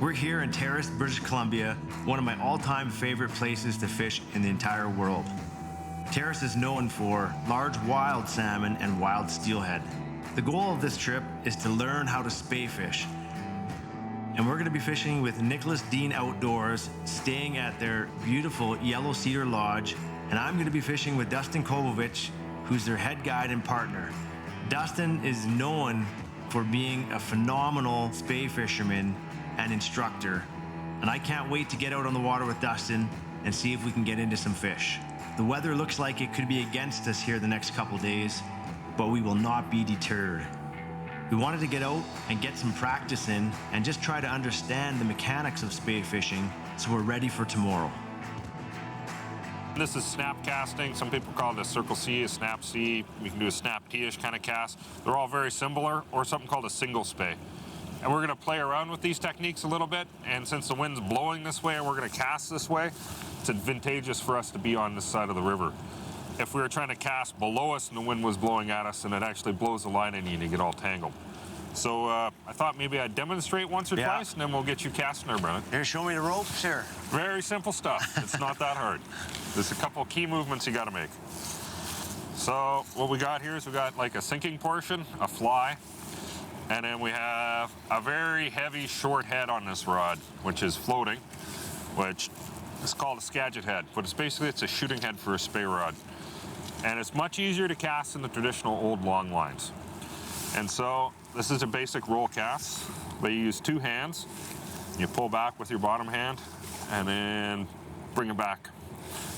We're here in Terrace, British Columbia, one of my all-time favorite places to fish in the entire world. Terrace is known for large wild salmon and wild steelhead. The goal of this trip is to learn how to spey fish. And we're gonna be fishing with Nicholas Dean Outdoors, staying at their beautiful Yellow Cedar Lodge. And I'm gonna be fishing with Dustin Kovovich, who's their head guide and partner. Dustin is known for being a phenomenal spey fisherman and instructor, and I can't wait to get out on the water with Dustin and see if we can get into some fish. The weather looks like it could be against us here the next couple days, but we will not be deterred. We wanted to get out and get some practice in and just try to understand the mechanics of spey fishing, so we're ready for tomorrow. This is snap casting. Some people call it a circle C, a snap C. We can do a snap T-ish kind of cast. They're all very similar, or something called a single spey. And we're gonna play around with these techniques a little bit, and since the wind's blowing this way and we're gonna cast this way, it's advantageous for us to be on this side of the river. If we were trying to cast below us and the wind was blowing at us, and it actually blows the line in you and you get all tangled. So I thought maybe I'd demonstrate once or twice, and then we'll get you casting there, Brennan. Here, show me the ropes here. Very simple stuff. It's not that hard. There's a couple of key movements you gotta make. So what we got here is we got like a sinking portion, a fly, and then we have a very heavy short head on this rod, which is floating, which is called a Skagit head, but it's a shooting head for a spey rod. And it's much easier to cast than the traditional old long lines. And so this is a basic roll cast, but you use two hands. You pull back with your bottom hand and then bring it back.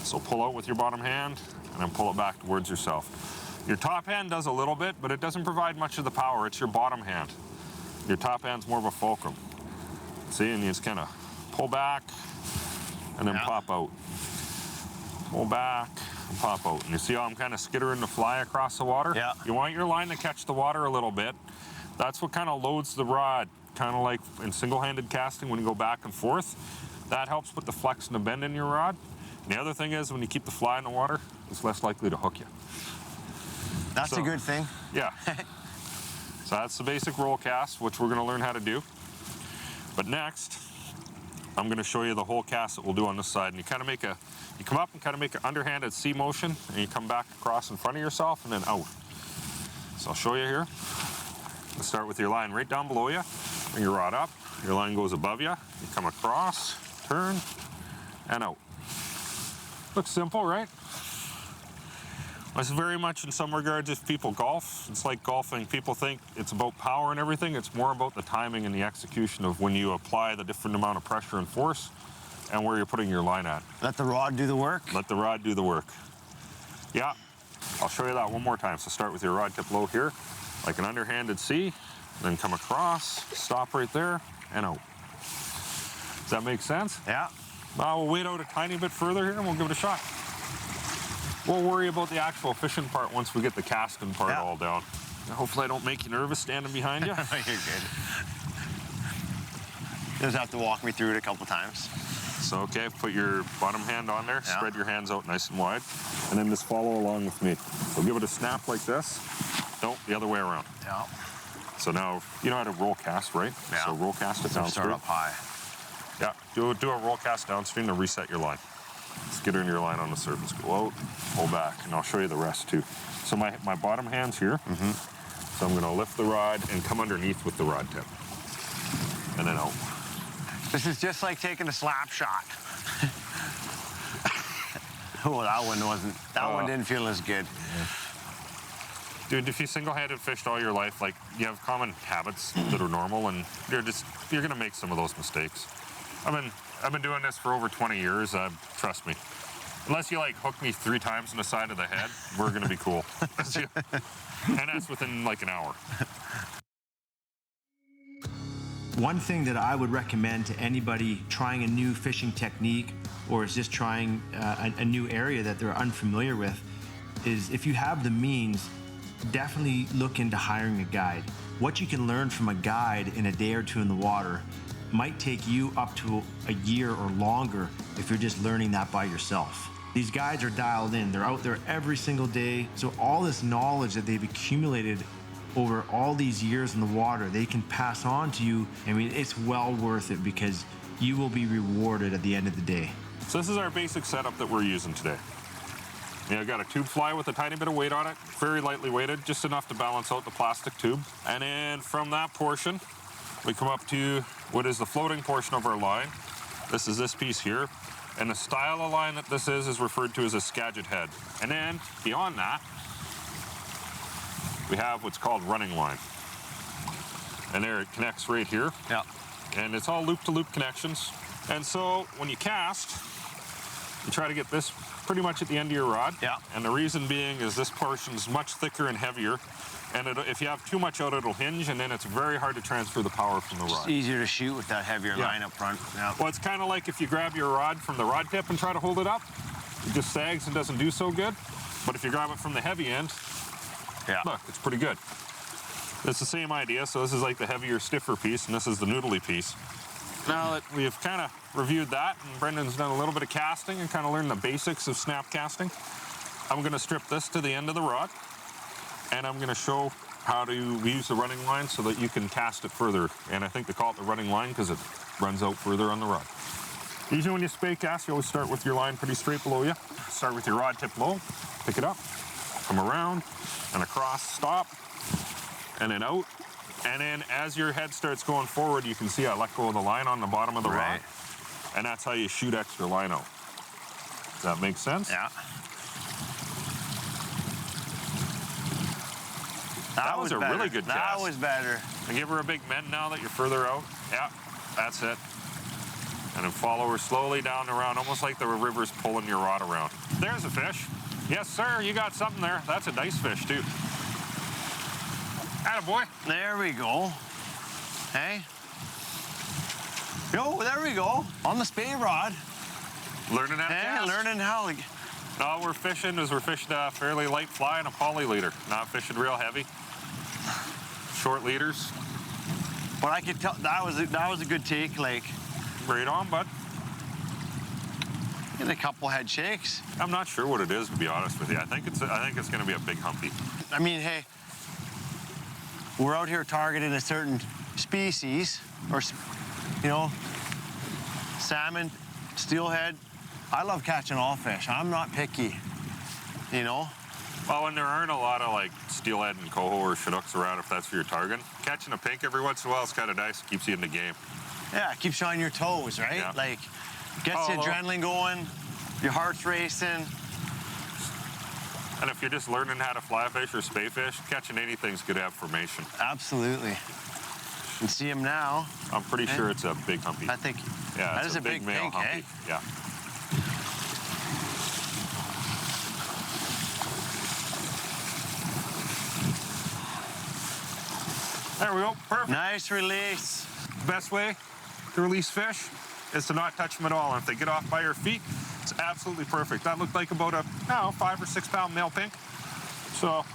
So pull out with your bottom hand and then pull it back towards yourself. Your top hand does a little bit, but it doesn't provide much of the power. It's your bottom hand. Your top hand's more of a fulcrum. See, and you just kind of pull back and then pop out. Pull back and pop out. And you see how I'm kind of skittering the fly across the water? Yeah. You want your line to catch the water a little bit. That's what kind of loads the rod, kind of like in single-handed casting when you go back and forth. That helps put the flex and the bend in your rod. And the other thing is when you keep the fly in the water, it's less likely to hook you. That's a good thing. Yeah. So that's the basic roll cast, which we're gonna learn how to do. But next, I'm gonna show you the whole cast that we'll do on this side. And you come up and kind of make an underhanded C motion, and you come back across in front of yourself and then out. So I'll show you here. Let's start with your line right down below you. Bring your rod up, your line goes above you. You come across, turn, and out. Looks simple, right? It's very much, in some regards, if people golf, it's like golfing. People think it's about power and everything. It's more about the timing and the execution of when you apply the different amount of pressure and force and where you're putting your line at. Let the rod do the work? Let the rod do the work. Yeah, I'll show you that one more time. So start with your rod tip low here, like an underhanded C, then come across, stop right there, and out. Does that make sense? Yeah. We'll wait out a tiny bit further here and we'll give it a shot. We'll worry about the actual fishing part once we get the casting part all down. Hopefully I don't make you nervous standing behind you. You're good. You just have to walk me through it a couple times. So, okay, put your bottom hand on there, spread your hands out nice and wide, and then just follow along with me. So give it a snap like this. No, the other way around. Yeah. So now, you know how to roll cast, right? Yeah. So roll cast it downstream. Start up high. Yeah, do a roll cast downstream to reset your line. Skitter in your line on the surface, go out, pull back, and I'll show you the rest too. So my bottom hand's here, so I'm gonna lift the rod and come underneath with the rod tip, and then out. This is just like taking a slap shot. Oh, that one didn't feel as good. Dude, if you single-handed fished all your life, like, you have common habits that are normal, and you're gonna make some of those mistakes. I've been doing this for over 20 years. Trust me. Unless you like hook me 3 times in the side of the head, we're gonna be cool. And that's within like an hour. One thing that I would recommend to anybody trying a new fishing technique or is just trying a new area that they're unfamiliar with is, if you have the means, definitely look into hiring a guide. What you can learn from a guide in a day or two in the water might take you up to a year or longer if you're just learning that by yourself. These guides are dialed in. They're out there every single day. So all this knowledge that they've accumulated over all these years in the water, they can pass on to you. I mean, it's well worth it because you will be rewarded at the end of the day. So this is our basic setup that we're using today. I've got a tube fly with a tiny bit of weight on it, very lightly weighted, just enough to balance out the plastic tube. And then from that portion, we come up to what is the floating portion of our line. This is this piece here. And the style of line that this is referred to as a Skagit head. And then beyond that, we have what's called running line. And there it connects right here. Yeah. And it's all loop-to-loop connections. And so when you cast, you try to get this pretty much at the end of your rod. Yeah. And the reason being is this portion's much thicker and heavier. And if you have too much out, it'll hinge, and then it's very hard to transfer the power from the rod. It's easier to shoot with that heavier line up front. Yeah. Well, it's kind of like if you grab your rod from the rod tip and try to hold it up, it just sags and doesn't do so good. But if you grab it from the heavy end, look, it's pretty good. It's the same idea. So this is like the heavier, stiffer piece, and this is the noodly piece. Now that we've kind of reviewed that, and Brendan's done a little bit of casting and kind of learned the basics of snap casting, I'm going to strip this to the end of the rod, and I'm going to show how to use the running line so that you can cast it further. And I think they call it the running line because it runs out further on the rod. Usually when you spey cast, you always start with your line pretty straight below you. Start with your rod tip low, pick it up, come around and across, stop, and then out. And then as your head starts going forward, you can see I let go of the line on the bottom of the rod. And that's how you shoot extra line out. Does that make sense? Yeah. That was a better. really good cast. That was better. And give her a big bend now that you're further out. Yeah, that's it. And then follow her slowly down around, almost like the river's pulling your rod around. There's a fish. Yes, sir, you got something there. That's a nice fish, too. Attaboy. There we go. Hey. Yo, there we go. On the spey rod. Learning how to cast. Learning how to... All we're fishing is a fairly light fly and a poly leader. Not fishing real heavy. Short leaders. But I could tell that was a good take, like. Right on, bud. Get a couple head shakes. I'm not sure what it is, to be honest with you. I think it's going to be a big humpy. I mean, hey, we're out here targeting a certain species, or salmon, steelhead. I love catching all fish. I'm not picky, Well, when there aren't a lot of like steelhead and coho or chinooks around, if that's what you're targeting, catching a pink every once in a while is kind of nice. Keeps you in the game. Yeah, it keeps you on your toes, right? Yeah. Like, gets the adrenaline going, your heart's racing. And if you're just learning how to fly fish or spey fish, catching anything's good affirmation. Absolutely. You can see him now. I'm pretty sure it's a big humpy. I think that is a big male pink, humpy. Yeah. There we go. Perfect. Nice release. Best way to release fish is to not touch them at all. And if they get off by your feet, it's absolutely perfect. That looked like about a 5 or 6 pound male pink. So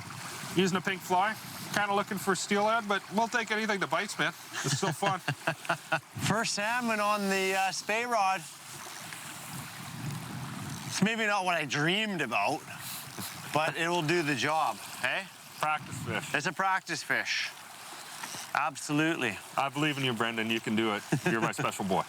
using a pink fly, kind of looking for steelhead, but we'll take anything that bites, man. It's still fun. First salmon on the spey rod. It's maybe not what I dreamed about, but it will do the job, hey? Practice fish. It's a practice fish. Absolutely. I believe in you, Brendan. You can do it. You're my special boy.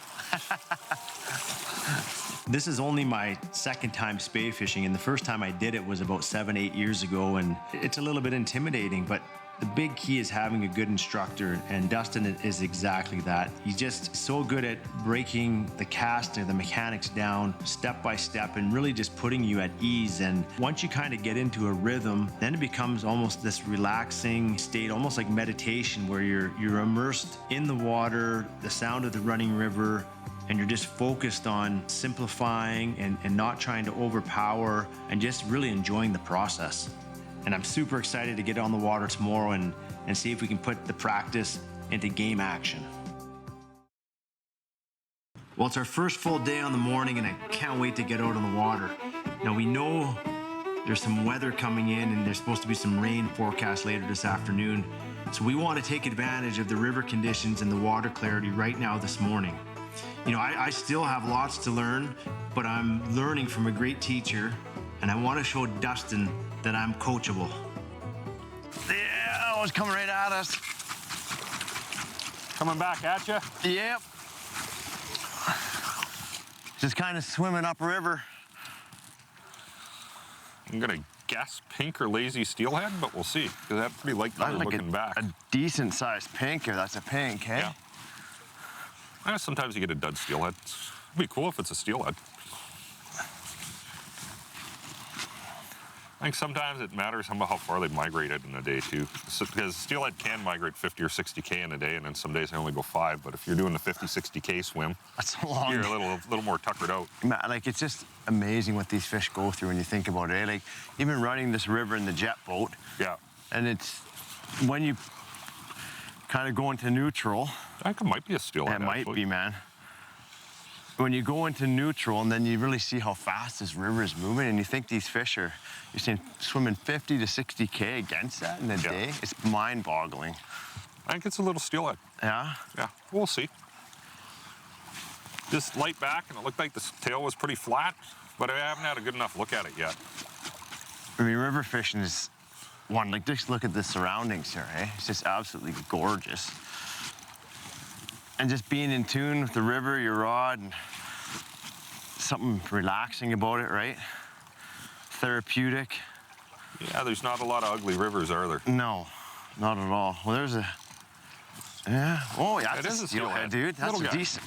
This is only my second time spey fishing, and the first time I did it was about 7-8 years ago, and it's a little bit intimidating, but The big key is having a good instructor, and Dustin is exactly that. He's just so good at breaking the cast and the mechanics down step by step and really just putting you at ease. And once you kind of get into a rhythm, then it becomes almost this relaxing state, almost like meditation, where you're immersed in the water, the sound of the running river, and you're just focused on simplifying and not trying to overpower and just really enjoying the process. And I'm super excited to get on the water tomorrow and see if we can put the practice into game action. Well, it's our first full day on the morning, and I can't wait to get out on the water. Now, we know there's some weather coming in, and there's supposed to be some rain forecast later this afternoon. So we want to take advantage of the river conditions and the water clarity right now this morning. You know, I still have lots to learn, but I'm learning from a great teacher, and I want to show Dustin that I'm coachable. Yeah, that was coming right at us. Coming back at you? Yep. Just kind of swimming upriver. I'm gonna guess pink or lazy steelhead, but we'll see. Because that pretty light color looking back. A decent sized pink, if that's a pink, hey? Yeah. Sometimes you get a dud steelhead. It'd be cool if it's a steelhead. I think sometimes it matters how far they migrated in a day too, because steelhead can migrate 50 or 60K in a day, and then some days they only go 5. But if you're doing the 50, 60K swim, that's a long. You're a little more tuckered out. Like, it's just amazing what these fish go through when you think about it. Eh? Like, even running this river in the jet boat. Yeah. And it's when you kind of go into neutral. I think it might be a steelhead. It might be, man. When you go into neutral, and then you really see how fast this river is moving, and you think these fish are, you're saying, swimming 50 to 60K against that in a day. It's mind-boggling. I think it's a little steelhead. Yeah? Yeah, we'll see. Just light back, and it looked like the tail was pretty flat, but I haven't had a good enough look at it yet. I mean, river fishing is one, like, just look at the surroundings here, eh? It's just absolutely gorgeous. And just being in tune with the river, your rod, and something relaxing about it, right? Therapeutic. Yeah, there's not a lot of ugly rivers, are there? No, not at all. Well, there's a, yeah. Oh, yeah, it that's is a steelhead, dude. That's a decent.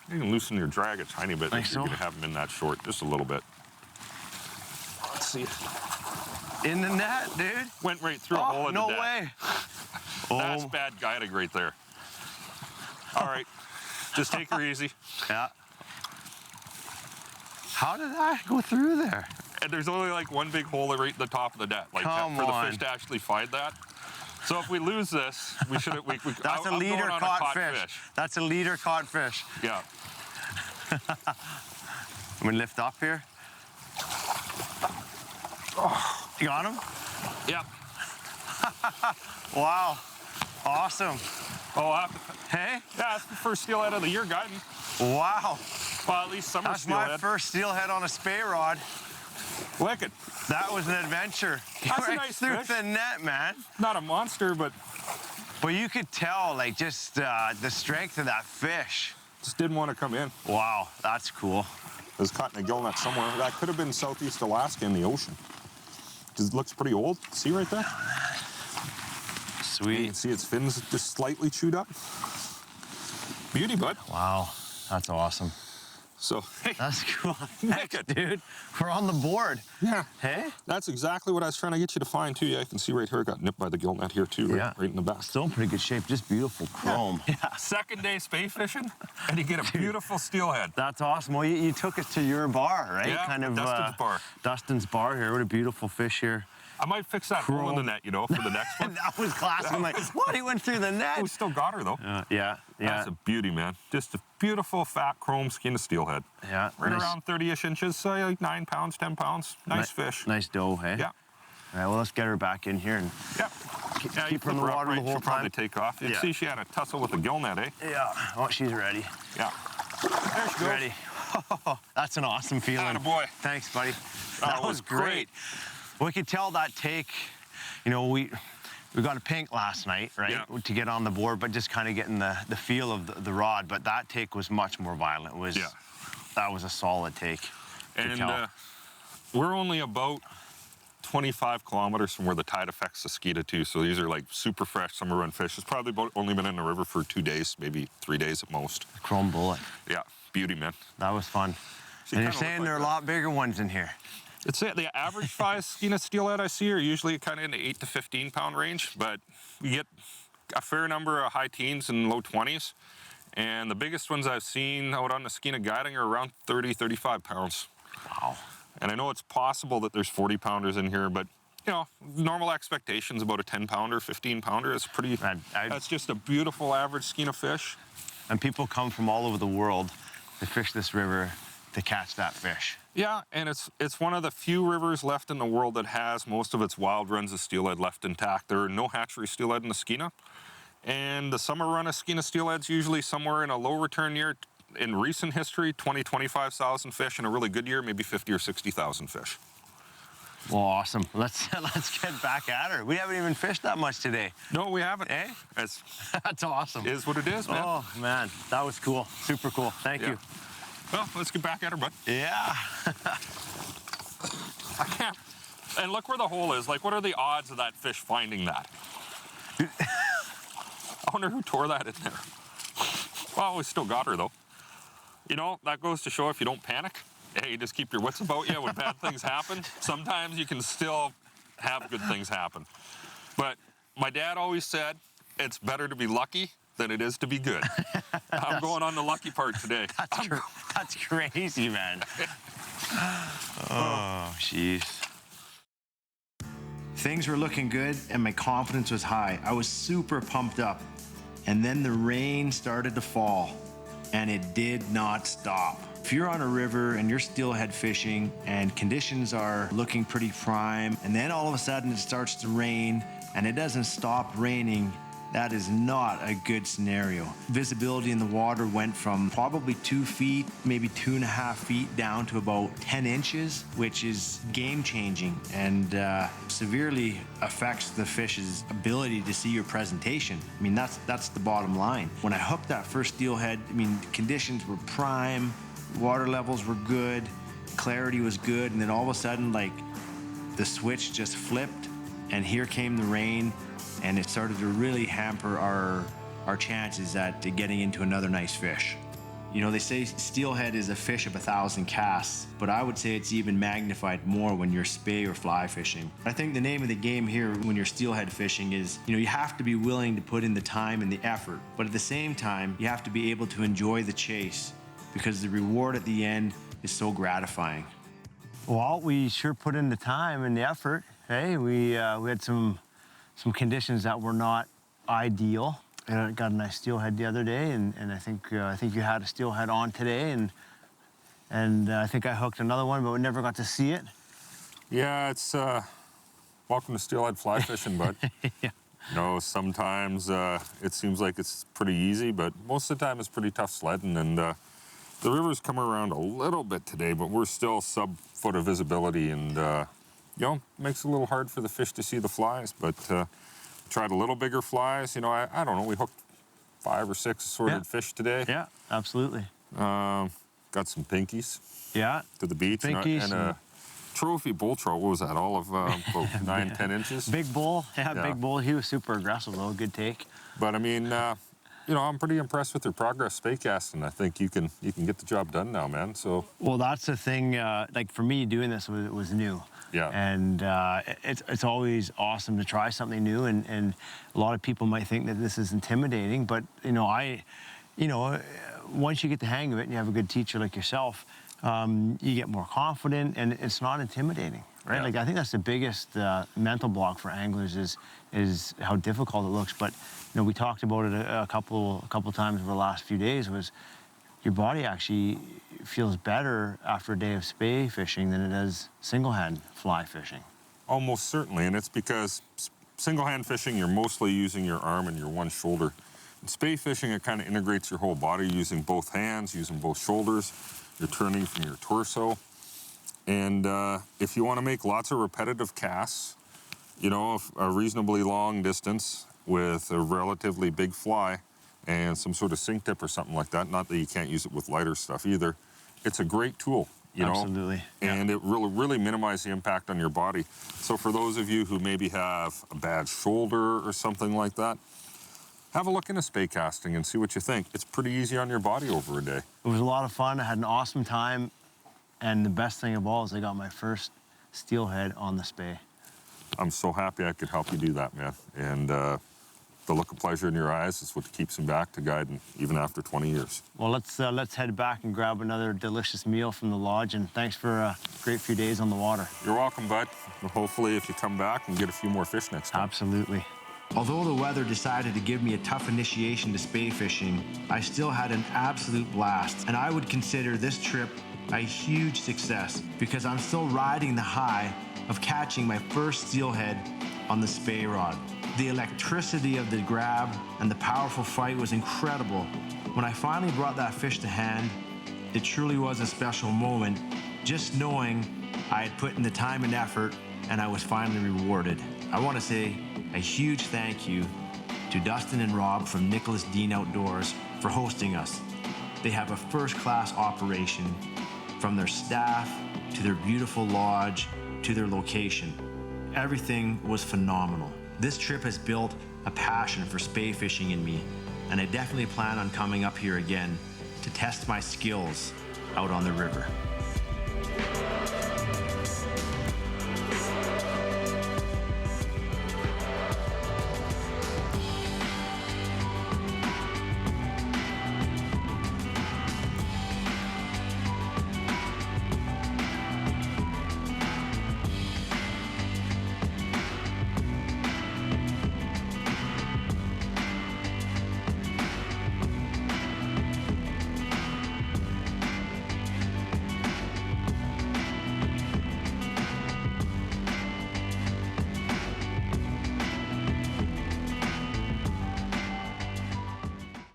You can loosen your drag a tiny bit if you're gonna have them in that short, just a little bit. Let's see. In the net, dude. Went right through a hole in the net. No way. That's bad guiding right there. All right, just take her easy. Yeah. How did that go through there? And there's only like one big hole right in the top of the net, like for the fish to actually find that. So if we lose this, we should. That's a leader caught fish. That's a leader caught fish. Yeah. I'm gonna lift up here. Oh, you got him? Yeah. Wow. Awesome. Oh, hey? Yeah, that's the first steelhead of the year guiding. Wow. Well, at least summer steelhead. That's my first steelhead on a spey rod. Wicked. That was an adventure. That's a nice through fish. the net, man. Not a monster, but you could tell, like, just the strength of that fish. Just didn't want to come in. Wow, that's cool. It was caught in a gill net somewhere. That could have been Southeast Alaska in the ocean. It looks pretty old. See right there? Sweet. You can see its fins just slightly chewed up. Beauty, bud. Wow, that's awesome. So, hey. That's cool. Thanks, dude. We're on the board. Yeah. Hey? That's exactly what I was trying to get you to find, too. Yeah, I can see right here, it got nipped by the gill net here, too, right in the back. Still in pretty good shape. Just beautiful chrome. Yeah. Second day spey fishing, and you get a beautiful steelhead. That's awesome. Well, you took us to your bar, right? Yeah, kind of, Dustin's bar. Dustin's bar here. What a beautiful fish here. I might fix that hole in the net, you know, for the next one. That was classic. I'm like, what? He went through the net. We still got her, though. Yeah. That's a beauty, man. Just a beautiful, fat, chrome skin of steelhead. Yeah. Right around 30-ish inches, so like 9 pounds, 10 pounds. Nice fish. Nice dough, hey? Yeah. All right, well, let's get her back in here and keep her in the water the whole She'll time. probably take off. You see she had a tussle with a gill net, eh? Yeah. Oh, she's ready. Yeah. There she goes. Ready. That's an awesome feeling. Attaboy. Thanks, buddy. That was great. We could tell that take, you know, we got a pink last night, right, to get on the board, but just kind of getting the feel of the rod. But that take was much more violent. That was a solid take. And we're only about 25 kilometers from where the tide affects the Skeena too. So these are like super fresh summer run fish. It's probably only been in the river for 2 days, maybe 3 days at most. Chrome bullet. Yeah, beauty, man. That was fun. So and you're saying there are a lot bigger ones in here. It's the average size Skeena steelhead I see are usually kind of in the 8 to 15 pound range, but you get a fair number of high teens and low 20s. And the biggest ones I've seen out on the Skeena guiding are around 30, 35 pounds. Wow. And I know it's possible that there's 40 pounders in here, but you know, normal expectations about a 10 pounder, 15 pounder is pretty, that's just a beautiful average Skeena fish. And people come from all over the world to fish this river to catch that fish. Yeah, and it's one of the few rivers left in the world that has most of its wild runs of steelhead left intact. There are no hatchery steelhead in the Skeena. And the summer run of Skeena steelhead's usually somewhere in a low return year. In recent history, 20, 25,000 fish. In a really good year, maybe 50 or 60,000 fish. Well, awesome. Let's get back at her. We haven't even fished that much today. No, we haven't. Eh? That's awesome. Is what it is, man. Oh, man. That was cool. Super cool. Thank you. Well, let's get back at her, bud. Yeah. I can't. And look where the hole is. Like, what are the odds of that fish finding that? I wonder who tore that in there. Well, we still got her, though. You know, that goes to show if you don't panic, hey, you just keep your wits about you when bad things happen. Sometimes you can still have good things happen. But my dad always said, it's better to be lucky than it is to be good. I'm going on the lucky part today. That's crazy, man. Oh, jeez. Things were looking good and my confidence was high. I was super pumped up. And then the rain started to fall and it did not stop. If you're on a river and you're steelhead fishing and conditions are looking pretty prime and then all of a sudden it starts to rain and it doesn't stop raining, that is not a good scenario. Visibility in the water went from probably 2 feet, maybe 2.5 feet down to about 10 inches, which is game changing and severely affects the fish's ability to see your presentation. I mean, that's the bottom line. When I hooked that first steelhead, I mean, conditions were prime, water levels were good, clarity was good, and then all of a sudden, like, the switch just flipped and here came the rain. And it started to really hamper our chances at getting into another nice fish. You know, they say steelhead is a fish of 1,000 casts, but I would say it's even magnified more when you're spey or fly fishing. I think the name of the game here when you're steelhead fishing is, you know, you have to be willing to put in the time and the effort, but at the same time, you have to be able to enjoy the chase because the reward at the end is so gratifying. Well, we sure put in the time and the effort. Hey, we had some conditions that were not ideal. I got a nice steelhead the other day, and I think you had a steelhead on today, and I think I hooked another one, but we never got to see it. Yeah, it's welcome to steelhead fly fishing, bud. Yeah. You know, sometimes it seems like it's pretty easy, but most of the time it's pretty tough sledding, and the river's come around a little bit today, but we're still sub-foot of visibility, and you know, makes it a little hard for the fish to see the flies, but tried a little bigger flies. You know, I don't know, we hooked 5 or 6 assorted fish today. Yeah, absolutely. Got some pinkies. Yeah. To the beach. Pinkies. And a trophy bull trout. What was that, all of about 9, 10 inches? Big bull, yeah, big bull. He was super aggressive though, good take. But I mean, you know, I'm pretty impressed with your progress spey casting. I think you can get the job done now, man. So. Well, that's the thing. Like for me, doing this was new. Yeah. And it's always awesome to try something new. And a lot of people might think that this is intimidating, but you know, once you get the hang of it and you have a good teacher like yourself, you get more confident and it's not intimidating, right? Yeah. Like I think that's the biggest mental block for anglers is how difficult it looks. But you know, we talked about it a couple times over the last few days. Was your body actually feels better after a day of spey fishing than it does single-hand fly fishing? Almost certainly, and it's because single-hand fishing, you're mostly using your arm and your one shoulder. In spey fishing, it kind of integrates your whole body, using both hands, using both shoulders. You're turning from your torso. And if you want to make lots of repetitive casts, you know, a reasonably long distance with a relatively big fly and some sort of sink tip or something like that, not that you can't use it with lighter stuff either, it's a great tool. you know? Absolutely. And it really minimizes the impact on your body. So for those of you who maybe have a bad shoulder or something like that, have a look into spey casting and see what you think. It's pretty easy on your body over a day. It was a lot of fun. I had an awesome time. And the best thing of all is I got my first steelhead on the spey. I'm so happy I could help you do that, man. And the look of pleasure in your eyes is what keeps him back to guiding even after 20 years. Well, let's head back and grab another delicious meal from the lodge. And thanks for a great few days on the water. You're welcome, bud. And hopefully if you come back and get a few more fish next time. Absolutely. Although the weather decided to give me a tough initiation to spey fishing, I still had an absolute blast, and I would consider this trip a huge success because I'm still riding the high of catching my first steelhead on the spey rod. The electricity of the grab and the powerful fight was incredible. When I finally brought that fish to hand, it truly was a special moment, just knowing I had put in the time and effort and I was finally rewarded. I want to say a huge thank you to Dustin and Rob from Nicholas Dean Outdoors for hosting us. They have a first-class operation, from their staff to their beautiful lodge to their location. Everything was phenomenal. This trip has built a passion for spey fishing in me, and I definitely plan on coming up here again to test my skills out on the river.